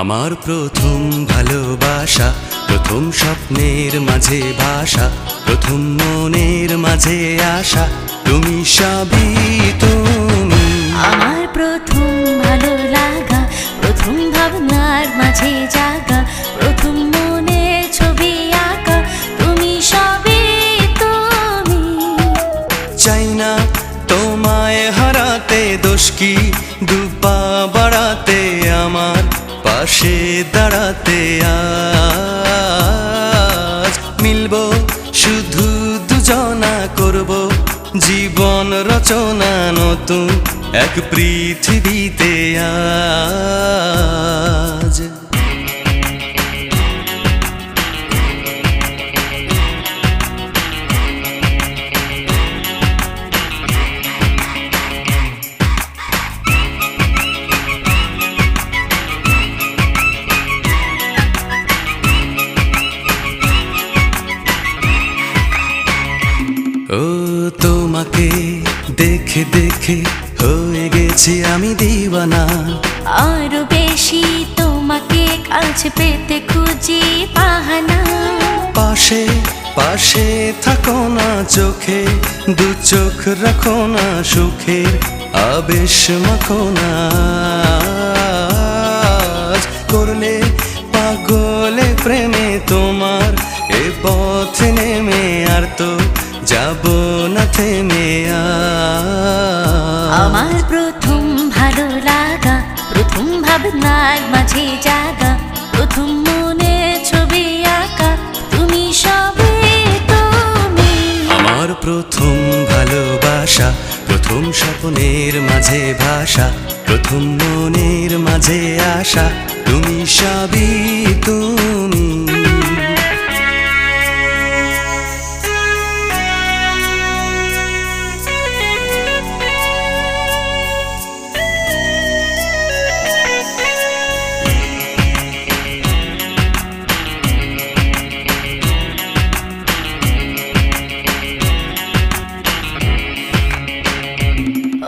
আমার প্রথম ভালোবাসা, প্রথম স্বপ্নের মাঝে ভাষা, প্রথম মনের মাঝে আশা, তুমি সবই তুমি। আমার প্রথম ভালো লাগা, প্রথম ভাবনার মাঝে জাগা, প্রথম মনে ছবি আঁকা, তুমি সবই তুমি। চাই না তোমায় হারাতে, দোষ কি দুপা বাড়াতে, আমার পাশে দাঁড়াতে আজ মিলবো শুধু দুজনা, করব জীবন রচনা নতুন এক পৃথিবীতে আজ। ও তোমাকে দেখে দেখে হয়ে গেছি আমি দিওয়ানা, আরো বেশি তোমাকে কাছে পেতে খুঁজি বাহানা। পাশে পাশে থাকো না, চোখে দু চোখ রাখো না, সুখের আবেশ মাখো না। করলে পাগলে প্রেমে তোমার এ পথ নেমে, আর তো যাব না থেমে। আমার প্রথম ভালো লাগা, প্রথম ভাবনার মাঝে জাগা, প্রথম মনে ছবি আঁকা, তুমি সবই তুমি। আমার প্রথম ভালোবাসা, প্রথম স্বপ্নের মাঝে ভাষা, প্রথম মনের মাঝে আশা, তুমি সবই তুমি।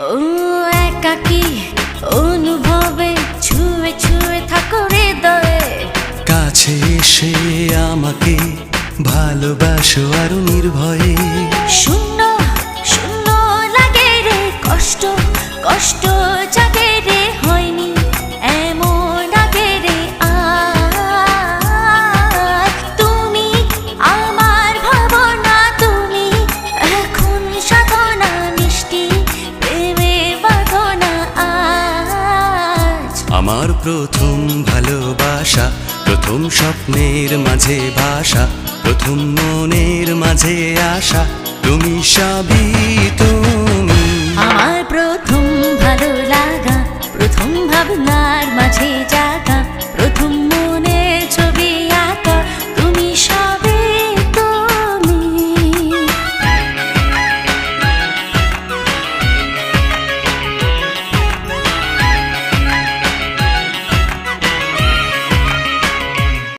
ও একাকী অনুভবে ছুঁয়ে ছুঁয়ে থাকো হৃদয়ে, কাছে এসে আমাকে ভালোবাসো আরো নির্ভয়ে। শূন্য শূন্য লাগে রে, কষ্ট কষ্ট জাগে রে, হয়নি এমন আগে রে আর। তুমি আমার ভাবনা, তুমি এখন সাধনা, মিষ্টি প্রেমের বাঁধনা আজ। আমার প্রথম ভালোবাসা, প্রথম স্বপ্নের মাঝে ভাষা, প্রথম মনের মাঝে আশা, তুমি সবই তুমি। আমার প্রথম ভালো লাগা, প্রথম ভাবনার মাঝে